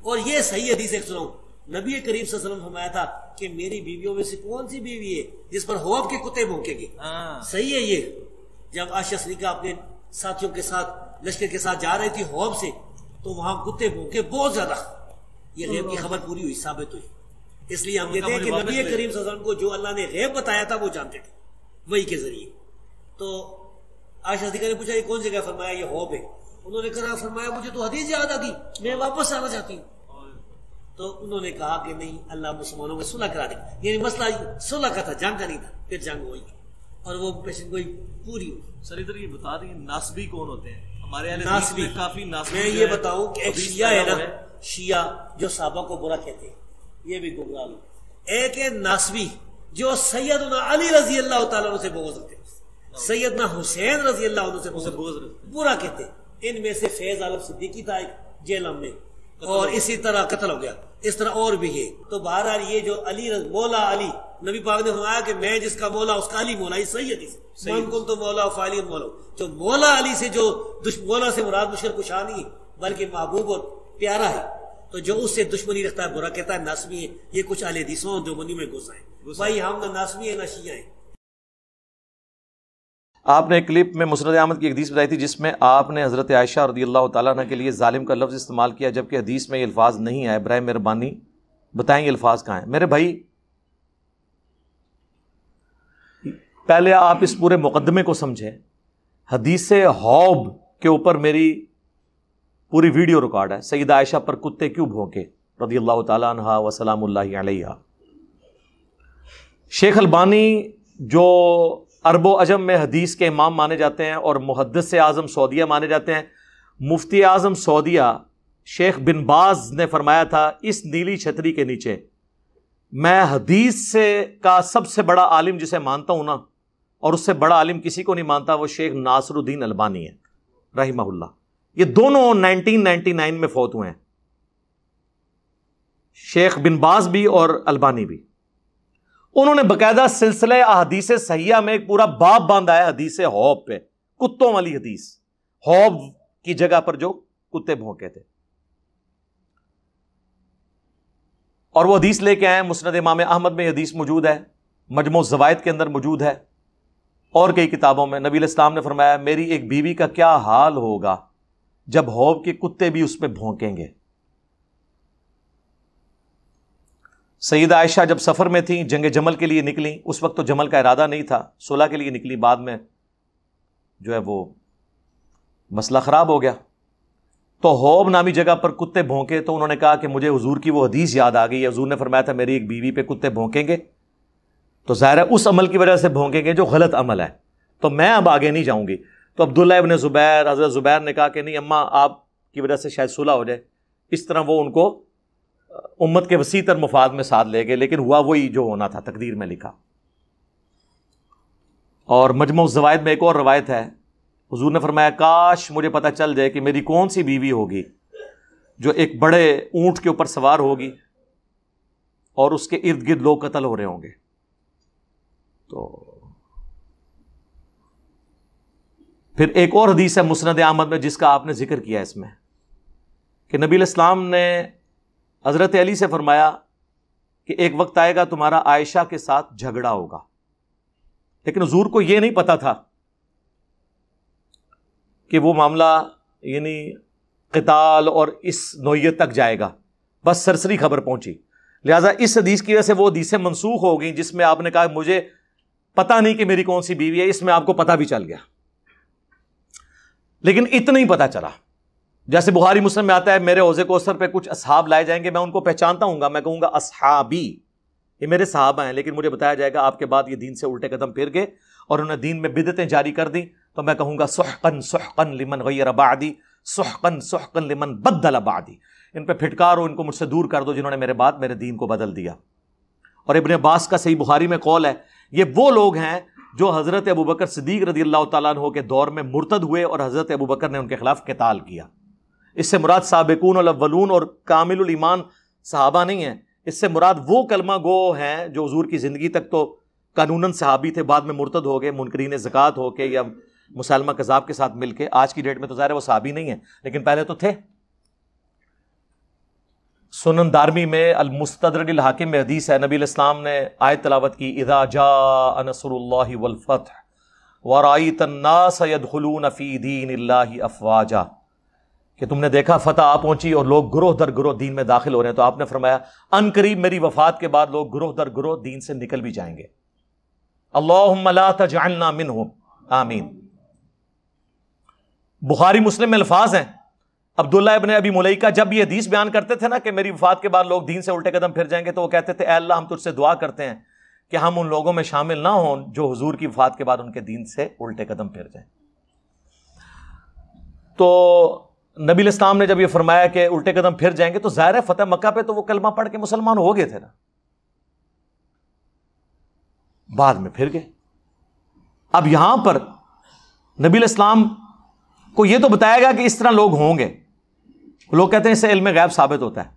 اور یہ صحیح حدیث ایک سناؤں، نبی کریم صلی اللہ علیہ وسلم فرمایا تھا کہ میری بیویوں میں سے کون سی بیوی ہے جس پر حوض کے کتے بھونکیں گے؟ صحیح ہے یہ. جب عائشہ صدیقہ اپنے ساتھیوں کے ساتھ لشکر کے ساتھ جا رہی تھی حوض سے تو وہاں کتے بھونکے بہت زیادہ. یہ غیب کی خبر پوری ہوئی، ثابت ہوئی. اس لیے ہم کہتے ہیں کہ نبی کریم صلی اللہ علیہ وسلم کو جو اللہ نے غیب بتایا تھا وہ جانتے تھے وہی کے ذریعے. تو عائشہ صدیقہ نے پوچھا یہ کون جگہ؟ فرمایا یہ حوض ہے. انہوں نے کہا فرمایا مجھے تو حدیث یاد آ گئی، میں واپس آنا چاہتی ہوں. تو انہوں نے کہا کہ نہیں، اللہ مسلمانوں میں صلح کرا دے. یعنی مسئلہ صلح کا تھا، جنگ کا نہیں تھا. پھر جنگ ہوئی اور وہ پیشن گوئی پوری ہوئی. سر ادھر یہ بتا دیں ناسبی کون ہوتے ہیں؟ ہمارے اہل ناسبی حدیث میں کافی ناسبی. میں یہ بتاؤں کہ ایک شیعہ ہے نا، شیعہ جو صحابہ کو برا کہتے ہیں، یہ بھی گمراہ لوگ. ایک ہے ناسبی جو سیدنا علی رضی اللہ تعالیٰ عنہ سے بغض رکھتے ہیں، سیدنا حسین رضی اللہ عنہ سے بغض برا کہتے ہیں. ان میں سے فیض عالم صدیقی تھا ایک جیل میں، اور اسی طرح قتل ہو گیا. اس طرح اور بھی ہے. تو بہرحال یہ جو علی مولا علی، نبی پاک نے فرمایا کہ میں جس کا مولا اس کا علی مولا. یہ صحیح حدیث ہے، من کنت مولا فعلی مولا. جو مولا علی سے جو مولا سے مراد مشکل کشا نہیں ہے بلکہ محبوب اور پیارا ہے، تو جو اس سے دشمنی رکھتا ہے برا کہتا ہے ناسبی ہے. یہ کچھ اہل حدیثوں دیوبندی میں گھس آئے. بھائی ہم نہ ناسبی ہیں نہ شیعہ ہیں. آپ نے ایک کلپ میں مسند احمد کی ایک حدیث بتائی تھی جس میں آپ نے حضرت عائشہ رضی اللہ تعالیٰ عنہ کے لیے ظالم کا لفظ استعمال کیا، جبکہ حدیث میں یہ الفاظ نہیں آئے. برائے مہربانی بتائیں یہ الفاظ کہاں ہیں؟ میرے بھائی پہلے آپ اس پورے مقدمے کو سمجھیں. حدیث حوب کے اوپر میری پوری ویڈیو ریکارڈ ہے. سیدہ عائشہ پر کتے کیوں بھونکے رضی اللہ تعالیٰ عنہ وسلام اللہ علیہ. شیخ البانی جو عرب و عجم میں حدیث کے امام مانے جاتے ہیں اور محدث اعظم سعودیہ مانے جاتے ہیں، مفتی اعظم سعودیہ شیخ بن باز نے فرمایا تھا اس نیلی چھتری کے نیچے میں حدیث کا سب سے بڑا عالم جسے مانتا ہوں نا، اور اس سے بڑا عالم کسی کو نہیں مانتا، وہ شیخ ناصر الدین البانی ہے رحمہ اللہ. یہ دونوں 1999 میں فوت ہوئے ہیں، شیخ بن باز بھی اور البانی بھی. انہوں نے باقاعدہ سلسلہ احادیث صحیحہ میں ایک پورا باب باندھا ہے حدیث حوب پہ، کتوں والی حدیث، حوب کی جگہ پر جو کتے بھونکے تھے. اور وہ حدیث لے کے آئے. مسند امام احمد میں حدیث موجود ہے، مجموع الزوائد کے اندر موجود ہے، اور کئی کتابوں میں. نبی علیہ السلام نے فرمایا میری ایک بیوی کا کیا حال ہوگا جب حوب کے کتے بھی اس پہ بھونکیں گے. سیدہ عائشہ جب سفر میں تھیں، جنگ جمل کے لیے نکلیں، اس وقت تو جمل کا ارادہ نہیں تھا، صلح کے لیے نکلی، بعد میں جو ہے وہ مسئلہ خراب ہو گیا تو حوب نامی جگہ پر کتے بھونکے. تو انہوں نے کہا کہ مجھے حضور کی وہ حدیث یاد آ گئی ہے، حضور نے فرمایا تھا میری ایک بیوی پہ کتے بھونکیں گے. تو ظاہر ہے اس عمل کی وجہ سے بھونکیں گے جو غلط عمل ہے، تو میں اب آگے نہیں جاؤں گی. تو عبداللہ ابن زبیر، حضرت زبیر نے کہا کہ نہیں اماں آپ کی وجہ سے شاید صلح ہو جائے. اس طرح وہ ان کو امت کے وسیع تر مفاد میں ساتھ لے گئے، لیکن ہوا وہی جو ہونا تھا، تقدیر میں لکھا. اور مجموع الزوائد میں ایک اور روایت ہے، حضور نے فرمایا کاش مجھے پتہ چل جائے کہ میری کون سی بیوی ہوگی جو ایک بڑے اونٹ کے اوپر سوار ہوگی اور اس کے ارد گرد لوگ قتل ہو رہے ہوں گے. تو پھر ایک اور حدیث ہے مسند احمد میں جس کا آپ نے ذکر کیا اس میں، کہ نبی علیہ السلام نے حضرت علی سے فرمایا کہ ایک وقت آئے گا تمہارا عائشہ کے ساتھ جھگڑا ہوگا. لیکن حضور کو یہ نہیں پتا تھا کہ وہ معاملہ یعنی قتال اور اس نوعیت تک جائے گا، بس سرسری خبر پہنچی. لہٰذا اس حدیث کی وجہ سے وہ حدیثیں منسوخ ہو گئیں جس میں آپ نے کہا مجھے پتہ نہیں کہ میری کون سی بیوی ہے. اس میں آپ کو پتہ بھی چل گیا، لیکن اتنا ہی پتہ چلا. جیسے بخاری مسلم میں آتا ہے میرے حوض کوثر پہ کچھ اصحاب لائے جائیں گے، میں ان کو پہچانتا ہوں گا، میں کہوں گا اصحابی، یہ میرے صحابہ ہیں. لیکن مجھے بتایا جائے گا آپ کے بعد یہ دین سے الٹے قدم پھر گئے اور انہوں نے دین میں بدعتیں جاری کر دیں، تو میں کہوں گا سحقن سحقن لمن غیر بعدی، سحقن سحقن لمن بدل بعدی. ان پہ پھٹکارو، ان کو مجھ سے دور کر دو جنہوں نے میرے بعد میرے دین کو بدل دیا. اور ابن عباس کا صحیح بخاری میں قول ہے، یہ وہ لوگ ہیں جو حضرت ابوبکر صدیق رضی اللہ تعالیٰ عنہ کے دور میں مرتد ہوئے اور حضرت ابوبکر نے ان کے خلاف قتال کیا. اس سے مراد سابقون الاولون اور کامل الایمان صحابہ نہیں ہیں، اس سے مراد وہ کلمہ گو ہیں جو حضور کی زندگی تک تو قانوناً صحابی تھے، بعد میں مرتد ہو گئے منکرین زکوٰۃ ہو کے یا مسلمہ کذاب کے ساتھ مل کے. آج کی ڈیٹ میں تو ظاہر ہے وہ صحابی نہیں ہیں، لیکن پہلے تو تھے. سنن دارمی میں المستدرک الحاکم میں حدیث ہے، نبی علیہ السلام نے آیت تلاوت کی، اذا جاء نصر اللہ والفتح ورأیت الناس يدخلون فی دین اللہ افواجا، کہ تم نے دیکھا فتح آ پہنچی اور لوگ گروہ در گروہ دین میں داخل ہو رہے ہیں، تو آپ نے فرمایا ان قریب میری وفات کے بعد لوگ گروہ در گروہ دین سے نکل بھی جائیں گے، اللہم لا تجعلنا منہم آمین۔ بخاری مسلم میں الفاظ ہیں، عبداللہ ابن ابی ملیکہ جب یہ حدیث بیان کرتے تھے نا کہ میری وفات کے بعد لوگ دین سے الٹے قدم پھر جائیں گے، تو وہ کہتے تھے اے اللہ ہم تجھ سے دعا کرتے ہیں کہ ہم ان لوگوں میں شامل نہ ہوں جو حضور کی وفات کے بعد ان کے دین سے الٹے قدم پھر جائیں۔ تو نبی علیہ السلام نے جب یہ فرمایا کہ الٹے قدم پھر جائیں گے، تو ظاہر ہے فتح مکہ پہ تو وہ کلمہ پڑھ کے مسلمان ہو گئے تھے نا، بعد میں پھر گئے۔ اب یہاں پر نبی علیہ السلام کو یہ تو بتایا گیا کہ اس طرح لوگ ہوں گے۔ لوگ کہتے ہیں اس سے علم غیب ثابت ہوتا ہے،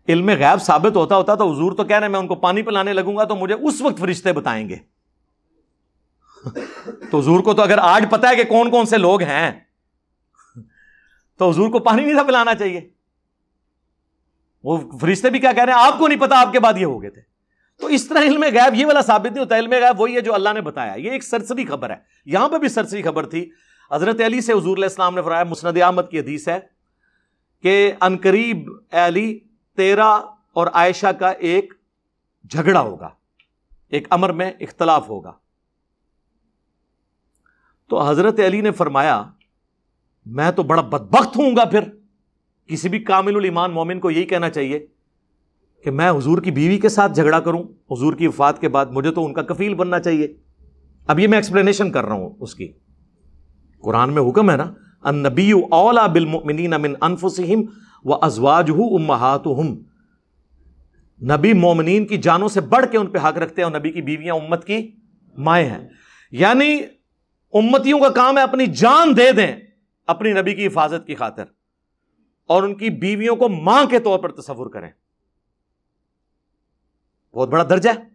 علم غیب ثابت ہوتا تو حضور تو کہہ رہے ہیں میں ان کو پانی پلانے لگوں گا تو مجھے اس وقت فرشتے بتائیں گے۔ تو حضور کو تو اگر آج پتا ہے کہ کون کون سے لوگ ہیں تو حضور کو پانی نہیں تھا پلانا چاہیے۔ وہ فرشتے بھی کیا کہہ رہے ہیں آپ کو نہیں پتا، آپ کے بعد یہ ہو گئے تھے۔ تو اس طرح علم غیب یہ والا ثابت نہیں ہوتا، علم غیب وہی ہے جو اللہ نے بتایا۔ یہ ایک سرسری خبر ہے، یہاں پہ بھی سرسری خبر تھی۔ حضرت علی سے حضور علیہ السلام نے فرمایا، مسند احمد کی حدیث ہے کہ عنقریب علی تیرا اور عائشہ کا ایک جھگڑا ہوگا، ایک امر میں اختلاف ہوگا۔ تو حضرت علی نے فرمایا میں تو بڑا بدبخت ہوں گا، پھر کسی بھی کامل الایمان مومن کو یہی کہنا چاہیے کہ میں حضور کی بیوی کے ساتھ جھگڑا کروں حضور کی وفات کے بعد، مجھے تو ان کا کفیل بننا چاہیے۔ اب یہ میں ایکسپلینیشن کر رہا ہوں اس کی، قرآن میں حکم ہے نا النبی اولی بالمؤمنین من انفسہم وازواجہ امہاتہم، نبی مومنین کی جانوں سے بڑھ کے ان پہ حق رکھتے ہیں، اور نبی کی بیویاں امت کی مائیں ہیں۔ یعنی امتیوں کا کام ہے اپنی جان دے دیں اپنی نبی کی حفاظت کی خاطر، اور ان کی بیویوں کو ماں کے طور پر تصور کریں، بہت بڑا درجہ ہے۔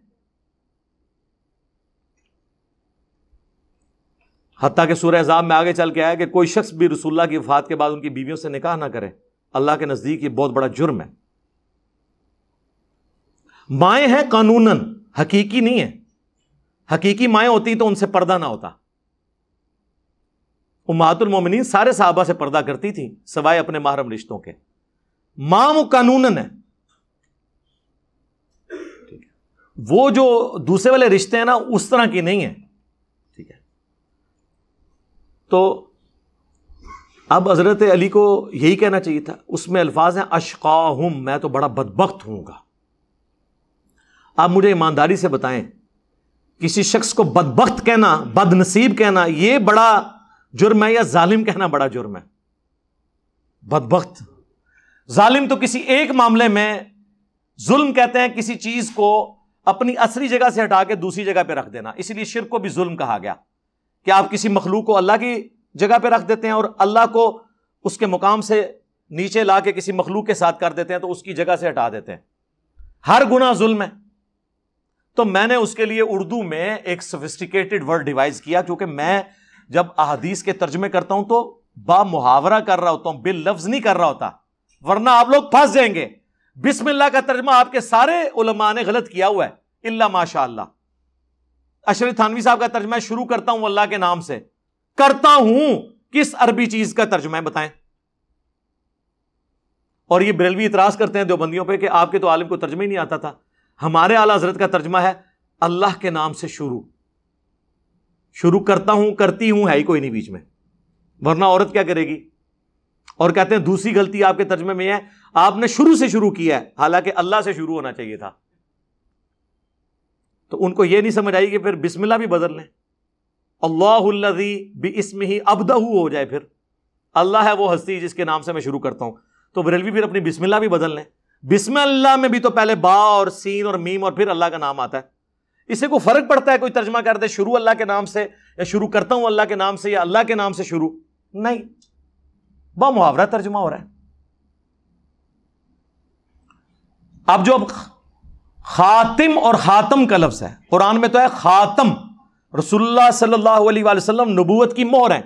حتیٰ کہ سورہ احزاب میں آگے چل کے آیا کہ کوئی شخص بھی رسول اللہ کی وفات کے بعد ان کی بیویوں سے نکاح نہ کرے، اللہ کے نزدیک یہ بہت بڑا جرم ہے۔ مائیں ہیں قانوناً، حقیقی نہیں ہے۔ حقیقی مائیں ہوتی تو ان سے پردہ نہ ہوتا۔ امہات المومنین سارے صحابہ سے پردہ کرتی تھی سوائے اپنے محرم رشتوں کے، ماں وہ قانوناً ہے۔ وہ جو دوسرے والے رشتے ہیں نا اس طرح کی نہیں ہیں، ٹھیک ہے۔ تو اب حضرت علی کو یہی کہنا چاہیے تھا، اس میں الفاظ ہیں اشقاہم، میں تو بڑا بدبخت ہوں گا۔ آپ مجھے ایمانداری سے بتائیں کسی شخص کو بدبخت کہنا، بد نصیب کہنا یہ بڑا جرم ہے یا ظالم کہنا بڑا جرم ہے؟ بدبخت، ظالم تو کسی ایک معاملے میں ظلم کہتے ہیں کسی چیز کو اپنی اصلی جگہ سے ہٹا کے دوسری جگہ پہ رکھ دینا، اسی لیے شرک کو بھی ظلم کہا گیا کہ آپ کسی مخلوق کو اللہ کی جگہ پہ رکھ دیتے ہیں اور اللہ کو اس کے مقام سے نیچے لا کے کسی مخلوق کے ساتھ کر دیتے ہیں تو اس کی جگہ سے ہٹا دیتے ہیں۔ ہر گناہ ظلم ہے۔ تو میں نے اس کے لیے اردو میں ایک سوفسٹیکیٹڈ ورڈ ڈیوائز کیا، کیونکہ میں جب احادیث کے ترجمے کرتا ہوں تو با محاورہ کر رہا ہوتا ہوں، باللفظ نہیں کر رہا ہوتا، ورنہ آپ لوگ پھنس جائیں گے۔ بسم اللہ کا ترجمہ آپ کے سارے علماء نے غلط کیا ہوا ہے الا ماشاء اللہ۔ اشرف تھانوی صاحب کا ترجمہ شروع کرتا ہوں اللہ کے نام سے، کرتا ہوں کس عربی چیز کا ترجمہ ہے بتائیں؟ اور یہ بریلوی اعتراض کرتے ہیں دیوبندیوں پہ کہ آپ کے تو عالم کو ترجمہ ہی نہیں آتا تھا۔ ہمارے اعلیٰ حضرت کا ترجمہ ہے اللہ کے نام سے شروع کرتا ہوں، کرتی ہوں ہے ہی کوئی نہیں بیچ میں، ورنہ عورت کیا کرے گی؟ اور کہتے ہیں دوسری غلطی آپ کے ترجمے میں ہے آپ نے شروع سے شروع کیا ہے، حالانکہ اللہ سے شروع ہونا چاہیے تھا۔ تو ان کو یہ نہیں سمجھ آئی کہ پھر بسم اللہ بھی بدل لیں، اللہ الذی باسمہ ابدہ ہو جائے، پھر اللہ ہے وہ ہستی جس کے نام سے میں شروع کرتا ہوں۔ تو بریلوی پھر اپنی بسم اللہ بھی بدل لیں، بسم اللہ میں بھی تو پہلے با اور سین اور میم اور پھر اللہ کا نام آتا ہے۔ اسے کوئی فرق پڑتا ہے کوئی ترجمہ کر دے شروع اللہ کے نام سے یا شروع کرتا ہوں اللہ کے نام سے یا اللہ کے نام سے شروع؟ نہیں، با محاورہ ترجمہ ہو رہا ہے۔ اب جو خاتم اور خاتم کا لفظ ہے قرآن میں تو ہے خاتم، رسول اللہ صلی اللہ علیہ وآلہ وسلم نبوت کی مہر ہے،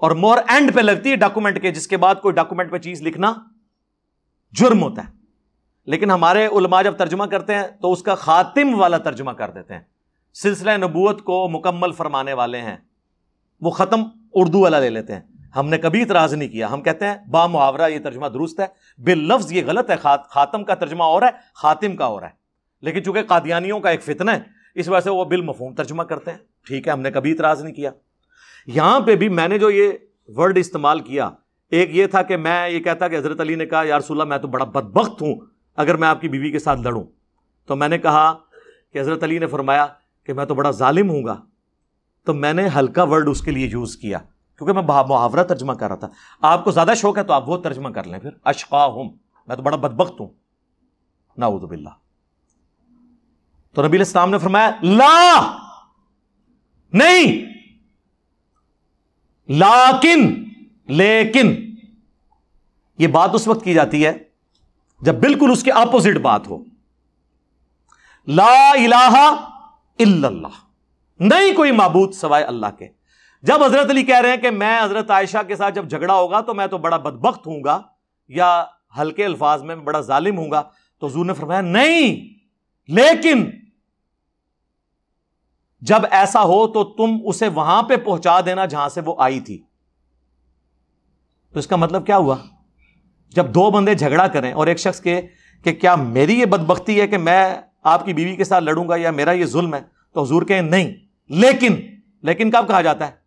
اور مہر اینڈ پہ لگتی ہے ڈاکومنٹ کے، جس کے بعد کوئی ڈاکومنٹ پہ چیز لکھنا جرم ہوتا ہے. لیکن ہمارے علماء جب ترجمہ کرتے ہیں تو اس کا خاتم والا ترجمہ کر دیتے ہیں. سلسلہ نبوت کو مکمل فرمانے والے ہیں وہ ختم اردو والا لے لیتے ہیں. ہم نے کبھی اعتراض نہیں کیا, ہم کہتے ہیں با محاورہ یہ ترجمہ درست ہے, باللفظ یہ غلط ہے. خاتم کا ترجمہ اور ہے, خاتم کا اور ہے. لیکن چونکہ قادیانیوں کا ایک فتنہ ہے اس وجہ سے وہ بالمفہوم ترجمہ کرتے ہیں. ٹھیک ہے, ہم نے کبھی اعتراض نہیں کیا. یہاں پہ بھی میں نے جو یہ ورڈ استعمال کیا, ایک یہ تھا کہ میں یہ کہتا کہ حضرت علی نے کہا یا رسول اللہ میں تو بڑا بدبخت ہوں اگر میں آپ کی بیوی کے ساتھ لڑوں. تو میں نے کہا کہ حضرت علی نے فرمایا کہ میں تو بڑا ظالم ہوں گا. تو میں نے ہلکا ورڈ اس کے لیے یوز کیا کیونکہ میں محاورہ ترجمہ کر رہا تھا. آپ کو زیادہ شوق ہے تو آپ وہ ترجمہ کر لیں پھر, اشقاہم, میں تو بڑا بدبخت ہوں, نعوذ باللہ. تو نبی علیہ السلام نے فرمایا لا, نہیں, لیکن یہ بات اس وقت کی جاتی ہے جب بالکل اس کے اپوزٹ بات ہو. لا الہ الا اللہ, نہیں کوئی معبود سوائے اللہ کے. جب حضرت علی کہہ رہے ہیں کہ میں حضرت عائشہ کے ساتھ جب جھگڑا ہوگا تو میں تو بڑا بدبخت ہوں گا, یا ہلکے الفاظ میں بڑا ظالم ہوں گا, تو حضور نے فرمایا نہیں, لیکن جب ایسا ہو تو تم اسے وہاں پہ پہنچا دینا جہاں سے وہ آئی تھی. تو اس کا مطلب کیا ہوا؟ جب دو بندے جھگڑا کریں اور ایک شخص کہ کیا میری یہ بدبختی ہے کہ میں آپ کی بیوی کے ساتھ لڑوں گا یا میرا یہ ظلم ہے, تو حضور کہیں نہیں, لیکن کب کہا جاتا ہے؟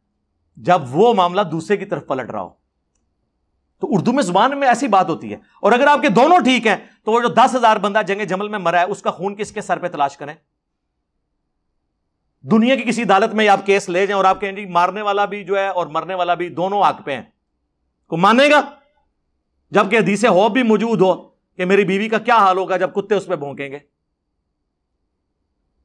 جب وہ معاملہ دوسرے کی طرف پلٹ رہا ہو. تو اردو میں زبان میں ایسی بات ہوتی ہے. اور اگر آپ کے دونوں ٹھیک ہیں تو وہ جو 10,000 بندہ جنگ جمل میں مرا ہے اس کا خون کس کے سر پہ تلاش کریں؟ دنیا کی کسی عدالت میں آپ کیس لے جائیں اور آپ کہیں جی مارنے والا بھی جو ہے اور مرنے والا بھی دونوں حق پہ ہیں, کو مانے گا؟ جبکہ حدیث ہو بھی موجود ہو کہ میری بیوی کا کیا حال ہوگا جب کتے اس پہ بھونکیں گے.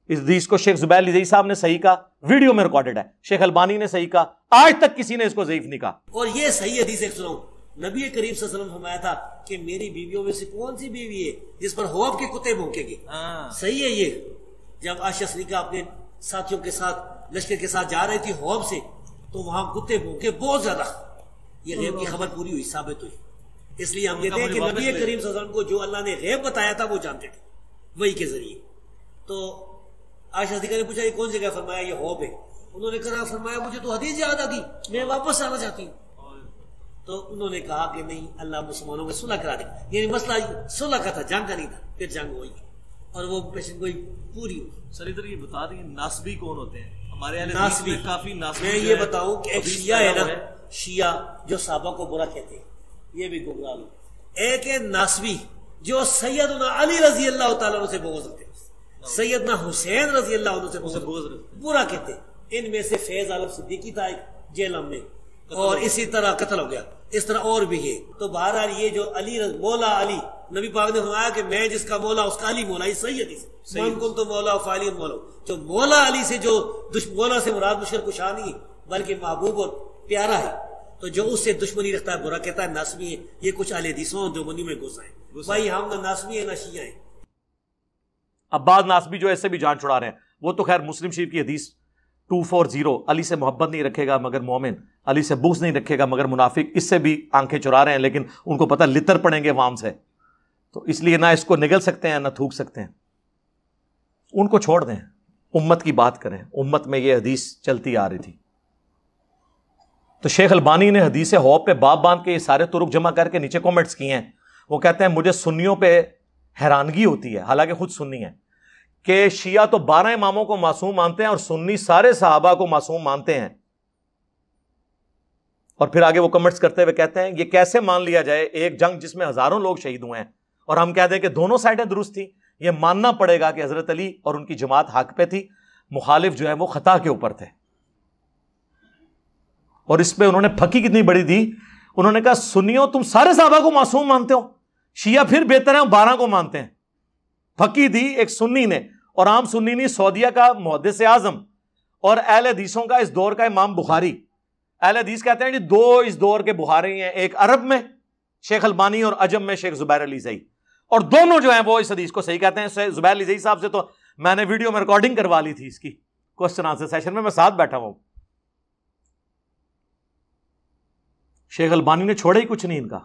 اس حدیث کو شیخ زبیر لذیذ صاحب نے صحیح کہا, ویڈیو میں ریکارڈڈ ہے. شیخ البانی نے صحیح کہا, آج تک کسی نے اس کو ضعیف نہیں کہا. اور یہ صحیح حدیث ایک سنو, نبی کریم صلی اللہ علیہ وسلم فرمایا تھا کہ میری بیویوں میں سے کون سی بیوی ہے جس پر خوف کے کتے بھونکیں گے. صحیح ہے یہ. جب عائشہ صدیقہ اپنے ساتھیوں کے ساتھ لشکر کے ساتھ جا رہی تھی خوف سے, تو وہاں کتے بھونکے بہت زیادہ. یہ غیب کی خبر پوری ہوئی, ثابت ہوئی. اس لیے ہم کہتے ہیں کہ نبی کریم صلی اللہ علیہ وسلم کو جو اللہ نے غیب بتایا تھا وہ جانتے تھے وہی کے ذریعے. تو عائشہ صدیقہ نے پوچھا یہ کون جگہ؟ فرمایا یہ خوف ہے. انہوں نے کہا فرمایا مجھے تو حدیث یاد آ گئی, میں واپس آنا چاہتی ہوں. تو انہوں نے کہا کہ نہیں, اللہ مسلمانوں میں صلح کرا دے. یعنی مسئلہ صلح کا تھا, جنگ کا نہیں تھا. پھر جنگ ہوئی اور وہ پیشن گوئی پوری ہوئی. سر ادھر یہ بتا دیں ناسبی کون ہوتے ہیں ہمارے اہل ناسبی حدیث میں؟ کافی ناسبی میں یہ بتاؤں کہ ایک شیعہ ہے نا, شیعہ جو صحابہ کو برا کہتے ہیں, یہ بھی گمراہ لوگ. ایک ہے ناسبی جو سیدنا علی رضی اللہ تعالیٰ عنہ سے بغض رکھتے ہیں, سیدنا حسین رضی اللہ عنہ سے بغض برا کہتے ہیں. ان میں سے فیض عالم صدیقی تھا ایک جیلم میں, اور اسی طرح قتل ہو گیا. اس طرح اور بھی ہے. تو بہرحال یہ جو علی مولا علی, نبی پاک نے فرمایا کہ میں جس کا مولا اس کا علی مولا. یہ صحیح حدیث ہے, من کن تو مولا فعلی مولا. جو مولا علی سے جو مولا سے مراد مشرک کشا نہیں ہے بلکہ محبوب اور پیارا ہے, تو جو اس سے دشمنی رکھتا ہے برا کہتا ہے ناسبی ہے. یہ کچھ اہل حدیثوں جو منی میں گھس آئے بھائی, ہم نہ ناسبی ہیں نہ شیعہ ہیں. اب بعض ناسبی جو ایسے بھی جان چھڑا رہے ہیں, وہ تو خیر مسلم شریف کی حدیث 240 علی سے محبت نہیں رکھے گا مگر مومن, علی سے بغض نہیں رکھے گا مگر منافق, اس سے بھی آنکھیں چرا رہے ہیں. لیکن ان کو پتہ لتر پڑیں گے عوام سے, تو اس لیے نہ اس کو نگل سکتے ہیں نہ تھوک سکتے ہیں. ان کو چھوڑ دیں, امت کی بات کریں. امت میں یہ حدیث چلتی آ رہی تھی. تو شیخ البانی نے حدیث ہوب پہ باب باندھ کے یہ سارے طرق جمع کر کے نیچے کومنٹس کیے ہیں. وہ کہتے ہیں مجھے سنیوں پہ حیرانگی ہوتی ہے, حالانکہ خود سنی ہے, کہ شیعہ تو 12 اماموں کو معصوم مانتے ہیں اور سنی سارے صحابہ کو معصوم مانتے ہیں. اور پھر آگے وہ کمنٹس کرتے ہوئے کہتے ہیں یہ کیسے مان لیا جائے ایک جنگ جس میں ہزاروں لوگ شہید ہوئے ہیں اور ہم کہہ دیں کہ دونوں سائڈیں درست تھیں. یہ ماننا پڑے گا کہ حضرت علی اور ان کی جماعت حق پہ تھی, مخالف جو ہے وہ خطا کے اوپر تھے. اور اس پہ انہوں نے پھکی کتنی بڑی دی. انہوں نے کہا سنیوں تم سارے صحابہ کو معصوم مانتے ہو, شیعہ پھر بہتر ہیں 12 کو مانتے ہیں. پھکی دی ایک سنی نے, اور عام سنی نہیں, سعودیہ کا محدث اعظم اور اہل حدیثوں کا اس دور کا امام بخاری. اہل حدیث کہتے ہیں جی 2 اس دور کے بخاری ہیں, ایک عرب میں شیخ البانی اور عجم میں شیخ زبیر علی زئی, اور دونوں جو ہیں وہ اس حدیث کو صحیح کہتے ہیں. زبیر علی زئی صاحب سے تو میں نے ویڈیو میں ریکارڈنگ کروا لی تھی اس کی کوسچن آنسر سیشن میں ساتھ بیٹھا ہوں. شیخ البانی نے چھوڑا ہی کچھ نہیں ان کا.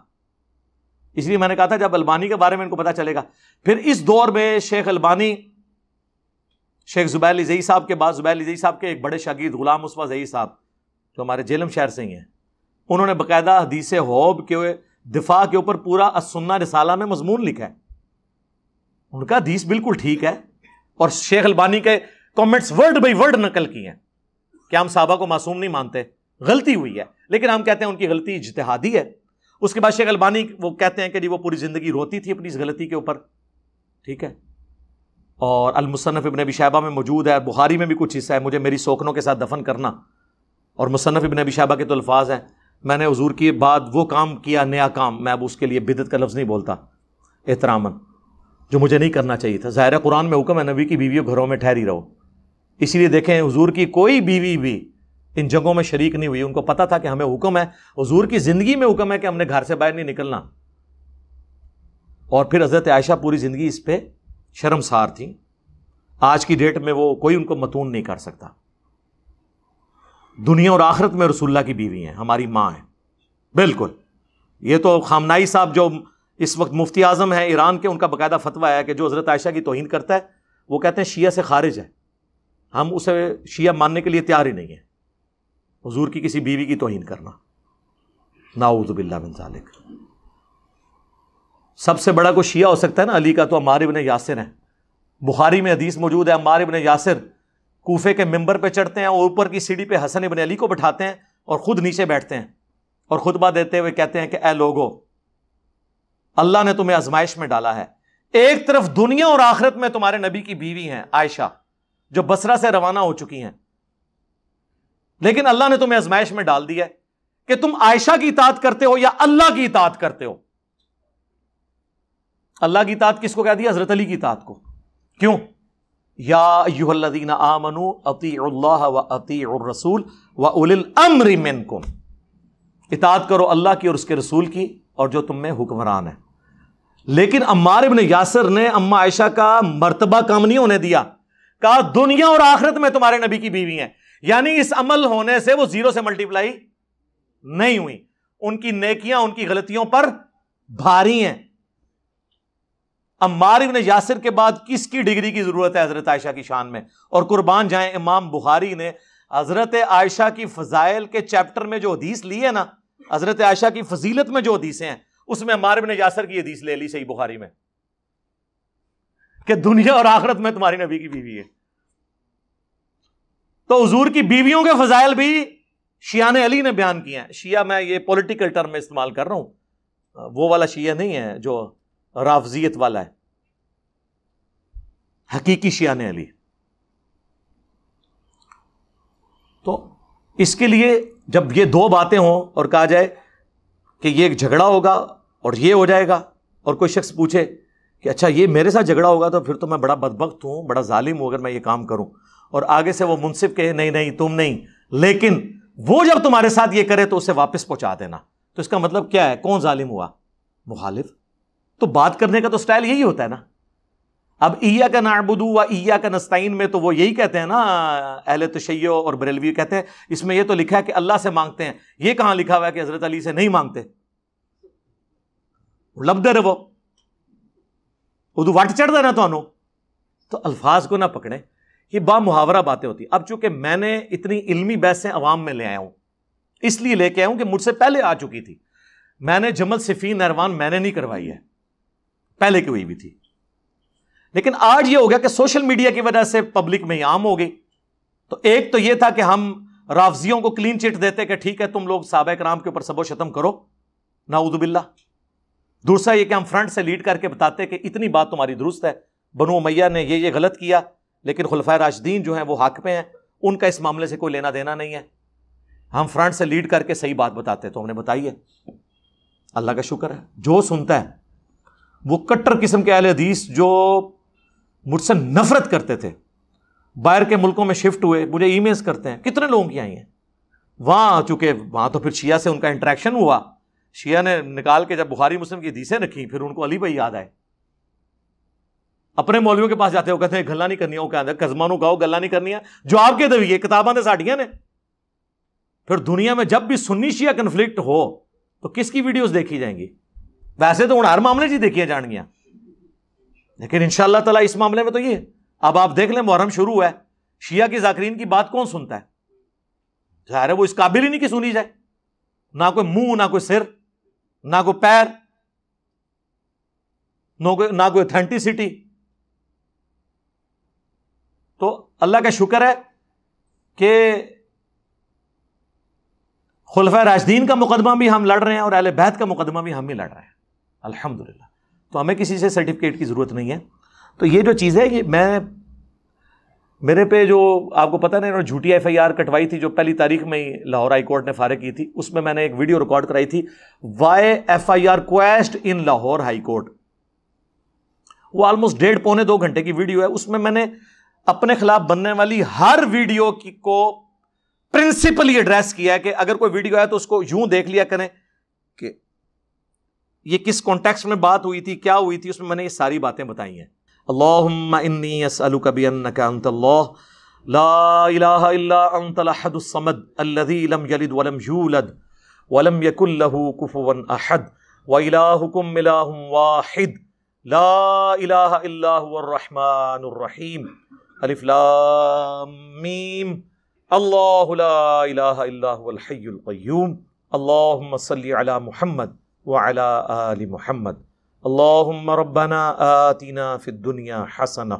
اس لیے میں نے کہا تھا جب البانی کے بارے میں ان کو پتا چلے گا. پھر اس دور میں شیخ البانی شیخ زبیر علی زئی صاحب کے بعد زبیر علی زئی صاحب کے ایک بڑے شاگرد غلام مصطفیٰ زئی صاحب جو ہمارے جیلم شہر سے ہی ہیں, انہوں نے باقاعدہ حدیث حوب کے دفاع کے اوپر پورا السنہ رسالہ میں مضمون لکھا ہے. ان کا حدیث بالکل ٹھیک ہے, اور شیخ البانی کے کامنٹس ورڈ بائی ورڈ نقل کی ہیں کہ ہم صحابہ کو معصوم نہیں مانتے, غلطی ہوئی ہے, لیکن ہم کہتے ہیں ان کی غلطی اجتہادی ہے. اس کے بعد شیخ البانی وہ کہتے ہیں کہ جی وہ پوری زندگی روتی تھی اپنی اس غلطی کے اوپر, ٹھیک ہے. اور المصنف ابن ابی شیبہ میں موجود ہے, بخاری میں بھی کچھ حصہ ہے, مجھے میری سوکنوں کے ساتھ دفن کرنا, اور مصنف ابن ابی شیبہ کے تو الفاظ ہیں, میں نے حضور کی بعد وہ کام کیا نیا کام, میں اب اس کے لیے بدعت کا لفظ نہیں بولتا احتراماً, جو مجھے نہیں کرنا چاہیے تھا. ظاہر قرآن میں حکم ہے نبی کی بیویوں گھروں میں ٹھہری رہو, اسی لیے دیکھیں حضور کی کوئی بیوی بھی ان جنگوں میں شریک نہیں ہوئی. ان کو پتا تھا کہ ہمیں حکم ہے, حضور کی زندگی میں حکم ہے کہ ہم نے گھر سے باہر نہیں نکلنا. اور پھر حضرت عائشہ پوری زندگی اس پہ شرمسار تھیں. آج کی ڈیٹ میں وہ کوئی ان کو متون نہیں کر سکتا. دنیا اور آخرت میں رسول اللہ کی بیوی ہیں, ہماری ماں ہیں بالکل. یہ تو خامنائی صاحب جو اس وقت مفتی اعظم ہیں ایران کے, ان کا باقاعدہ فتویٰ ہے کہ جو حضرت عائشہ کی توہین کرتا ہے وہ کہتے ہیں شیعہ سے خارج ہے, ہم اسے شیعہ ماننے کے لیے تیار ہی نہیں ہیں. حضور کی کسی بیوی کی توہین کرنا, نعوذ باللہ من ذالک. سب سے بڑا کوئی شیعہ ہو سکتا ہے نا علی کا تو عمار ابن یاسر ہیں. بخاری میں حدیث موجود ہے, عمار ابن یاسر کوفے کے ممبر پہ چڑھتے ہیں اور اوپر کی سیڑھی پہ حسن ابن علی کو بٹھاتے ہیں اور خود نیچے بیٹھتے ہیں اور خطبہ دیتے ہوئے کہتے ہیں کہ اے لوگو, اللہ نے تمہیں آزمائش میں ڈالا ہے. ایک طرف دنیا اور آخرت میں تمہارے نبی کی بیوی ہیں عائشہ جو بصرہ سے روانہ ہو چکی ہیں, لیکن اللہ نے تمہیں آزمائش میں ڈال دیا ہے کہ تم عائشہ کی اطاعت کرتے ہو یا اللہ کی اطاعت کرتے ہو. اللہ کی اطاعت کس کو کہہ دیا؟ حضرت علی کی اطاعت کو. کیوں؟ یا ایھا الذین آمنوا اطیعوا اللہ واطیعوا الرسول واولی الامر منکم. اطاعت کرو اللہ کی اور اس کے رسول کی اور جو تم میں حکمران ہے. لیکن عمار ابن یاسر نے اما عائشہ کا مرتبہ کم نہیں ہونے دیا, کہا دنیا اور آخرت میں تمہارے نبی کی بیوی ہیں. یعنی اس عمل ہونے سے وہ زیرو سے ملٹیپلائی نہیں ہوئی, ان کی نیکیاں ان کی غلطیوں پر بھاری ہیں. عمار ابن یاسر کے بعد کس کی ڈگری کی ضرورت ہے حضرت عائشہ کی شان میں؟ اور قربان جائیں امام بخاری نے حضرت عائشہ کی فضائل کے چیپٹر میں جو حدیث لی ہے نا, حضرت عائشہ کی فضیلت میں جو حدیثیں ہیں اس میں عمار ابن یاسر کی حدیث لے لی صحیح بخاری میں کہ دنیا اور آخرت میں تمہاری نبی کی بیوی ہے. تو حضور کی بیویوں کے فضائل بھی شیعہ علی نے بیان کیے ہیں. شیعہ میں یہ پولیٹیکل ٹرم میں استعمال کر رہا ہوں, وہ والا شیعہ نہیں ہے جو رافضیت والا ہے, حقیقی شیعہ علی. تو اس کے لیے جب یہ دو باتیں ہوں اور کہا جائے کہ یہ ایک جھگڑا ہوگا اور یہ ہو جائے گا, اور کوئی شخص پوچھے کہ اچھا یہ میرے ساتھ جھگڑا ہوگا تو پھر تو میں بڑا بدبخت ہوں, بڑا ظالم ہوں اگر میں یہ کام کروں, اور آگے سے وہ منصف کہے نہیں نہیں تم نہیں, لیکن وہ جب تمہارے ساتھ یہ کرے تو اسے واپس پہنچا دینا, تو اس کا مطلب کیا ہے؟ کون ظالم ہوا؟ مخالف. تو بات کرنے کا تو سٹائل یہی ہوتا ہے نا. اب ایاک نعبد و ایاک نستعین میں تو وہ یہی کہتے ہیں نا اہل تشیع اور بریلوی کہتے ہیں اس میں یہ تو لکھا ہے کہ اللہ سے مانگتے ہیں, یہ کہاں لکھا ہوا ہے کہ حضرت علی سے نہیں مانگتے؟ لب دے رہو اردو وٹ چڑھ دینا تو الفاظ کو نہ پکڑیں, یہ با محاورہ باتیں ہوتی. اب چونکہ میں نے اتنی علمی بحثیں عوام میں لے آیا ہوں, اس لیے لے کے آیا ہوں کہ مجھ سے پہلے آ چکی تھی. میں نے جمل صفین نہروان میں نے نہیں کروائی ہے, پہلے کی ہوئی بھی تھی. لیکن آج یہ ہو گیا کہ سوشل میڈیا کی وجہ سے پبلک میں عام ہو گئی. تو ایک تو یہ تھا کہ ہم رافضیوں کو کلین چٹ دیتے کہ ٹھیک ہے تم لوگ صحابہ کرام کے اوپر سب و شتم کرو, نعوذ باللہ. دوسرا یہ کہ ہم فرنٹ سے لیڈ کر کے بتاتے کہ اتنی بات تمہاری درست ہے, بنو امیہ نے یہ غلط کیا, لیکن خلفائے راشدین جو ہیں وہ حق پہ ہیں, ان کا اس معاملے سے کوئی لینا دینا نہیں ہے. ہم فرنٹ سے لیڈ کر کے صحیح بات بتاتے, تو ہم نے بتائی ہے, اللہ کا شکر ہے. جو سنتا ہے وہ کٹر قسم کے اہل حدیث جو مجھ سے نفرت کرتے تھے, باہر کے ملکوں میں شفٹ ہوئے, مجھے ای میلز کرتے ہیں, کتنے لوگوں کی آئی ہیں وہاں. چونکہ وہاں تو پھر شیعہ سے ان کا انٹریکشن ہوا, شیعہ نے نکال کے جب بخاری مسلم کی حدیثیں رکھی, پھر ان کو علی بھائی یاد آئے. اپنے مولویوں کے پاس جاتے ہو کہتے ہیں گلا نہیں کرنی, وہ کہتے ہیں کزمانو گاؤ گلا نہیں کرنی, جو آپ کے دویے کتاباں نے ساڑیاں نے. پھر دنیا میں جب بھی سنی شیعہ کنفلکٹ ہو تو کس کی ویڈیوز دیکھی جائیں گی؟ ویسے تو ہر معاملے جی دیکھیے جان گیا، لیکن انشاءاللہ تعالیٰ اس معاملے میں تو یہ اب آپ دیکھ لیں محرم شروع ہوا ہے، شیعہ کی ذاکرین کی بات کون سنتا ہے؟ ظاہر ہے وہ اس قابل ہی نہیں کہ سنی جائے، نہ کوئی منہ، نہ کوئی سر، نہ کوئی پیر، نہ کوئی اتھینٹسٹی. تو اللہ کا شکر ہے کہ خلفائے راشدین کا مقدمہ بھی ہم لڑ رہے ہیں اور اہل بیت کا مقدمہ بھی ہم ہی لڑ رہے ہیں الحمدللہ. تو ہمیں کسی سے سرٹیفکیٹ کی ضرورت نہیں ہے. تو یہ جو چیز ہے، یہ میرے پہ جو آپ کو پتہ نہیں انہوں نے جھوٹی FIR کٹوائی تھی جو پہلی تاریخ میں ہی لاہور ہائی کورٹ نے فارغ کی تھی، اس میں میں نے ایک ویڈیو ریکارڈ کرائی تھی، وائی FIR کویسٹ ان لاہور ہائی کورٹ. وہ آلموسٹ 1.5-2 گھنٹے کی ویڈیو ہے. اس میں میں نے اپنے خلاف بننے والی ہر ویڈیو کو پرنسپلی ایڈریس کیا ہے کہ اگر کوئی ویڈیو ہے تو اس کو یوں دیکھ لیا کریں کہ یہ کس کانٹیکسٹ میں بات ہوئی تھی، کیا ہوئی تھی. اس میں نے یہ ساری باتیں بتائی ہیں. اللہم انی اسألک بانک انت اللہ لا الہ الا انت الاحد الصمد الذی لم یلد ولم یولد ولم یکن لہ کفوا احد والہکم الہ واحد لا الہ الا هو الرحمن الرحیم الف لام میم اللہ لا الہ الا هو الحی القیوم اللہم صلی علی محمد وعلی آل محمد اللہم ربنا آتنا فی الدنیا حسنہ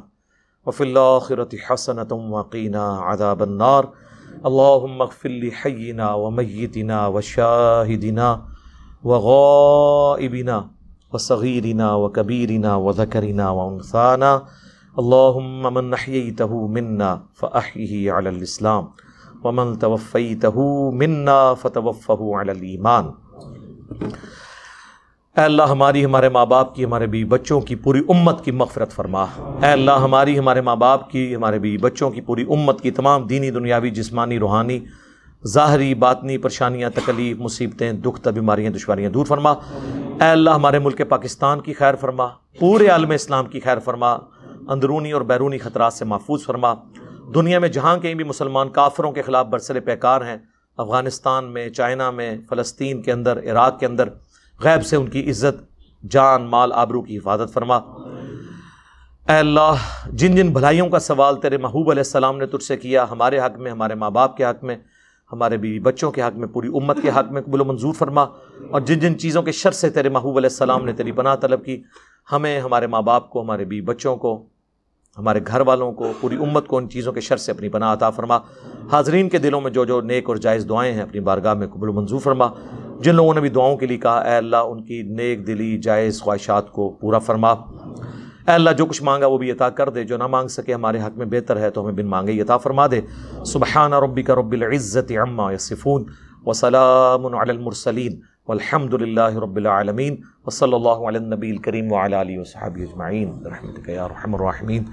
وفی الآخرۃ حسنۃ وقینا عذاب النار اللہم اغفر لحینا ومیتنا وشاہدنا وغائبنا وصغیرنا وکبیرنا وذکرنا وانثانا اللہم من احییتہ منا فاحیہ علی الاسلام ومن توفیتہ منا فتوفہ علی الایمان. اے اللہ ہماری، ہمارے ماں باپ کی، ہمارے بیوی بچوں کی، پوری امت کی مغفرت فرما. اے اللہ ہماری، ہمارے ماں باپ کی، ہمارے بیوی بچوں کی، پوری امت کی تمام دینی، دنیاوی، جسمانی، روحانی، ظاہری، باطنی پریشانیاں، تکلیف، مصیبتیں، دکھ، بیماریاں، دشواریاں دور فرما. اے اللہ ہمارے ملک پاکستان کی خیر فرما، پورے عالم اسلام کی خیر فرما، اندرونی اور بیرونی خطرات سے محفوظ فرما. دنیا میں جہاں کہیں بھی مسلمان کافروں کے خلاف برسر پیکار ہیں، افغانستان میں، چائنا میں، فلسطین کے اندر، عراق کے اندر، غیب سے ان کی عزت، جان، مال، آبرو کی حفاظت فرما. اے اللہ جن جن بھلائیوں کا سوال تیرے محبوب علیہ السلام نے تجھ سے کیا، ہمارے حق میں، ہمارے ماں باپ کے حق میں، ہمارے بیوی بچوں کے حق میں، پوری امت کے حق میں قبول و منظور فرما. اور جن جن چیزوں کے شر سے تیرے محبوب علیہ السلام نے تیری پناہ طلب کی، ہمیں، ہمارے ماں باپ کو، ہمارے بیوی بچوں کو، ہمارے گھر والوں کو، پوری امت کو ان چیزوں کے شر سے اپنی پناہ عطا فرما. حاضرین کے دلوں میں جو جو نیک اور جائز دعائیں ہیں اپنی بارگاہ میں قبول و منظور فرما. جن لوگوں نے بھی دعاؤں کے لیے کہا، اے اللہ ان کی نیک دلی جائز خواہشات کو پورا فرما. اے اللہ جو کچھ مانگا وہ بھی عطا کر دے، جو نہ مانگ سکے ہمارے حق میں بہتر ہے تو ہمیں بن مانگے ہی عطا فرما دے. سبحان ربک رب العزت عما یصفون وسلام علی المرسلین والحمد للہ رب العالمین وصلی اللہ علی النبی الکریم وعلی آلہ وصحبہ اجمعین برحمتک یا ارحم الراحمین.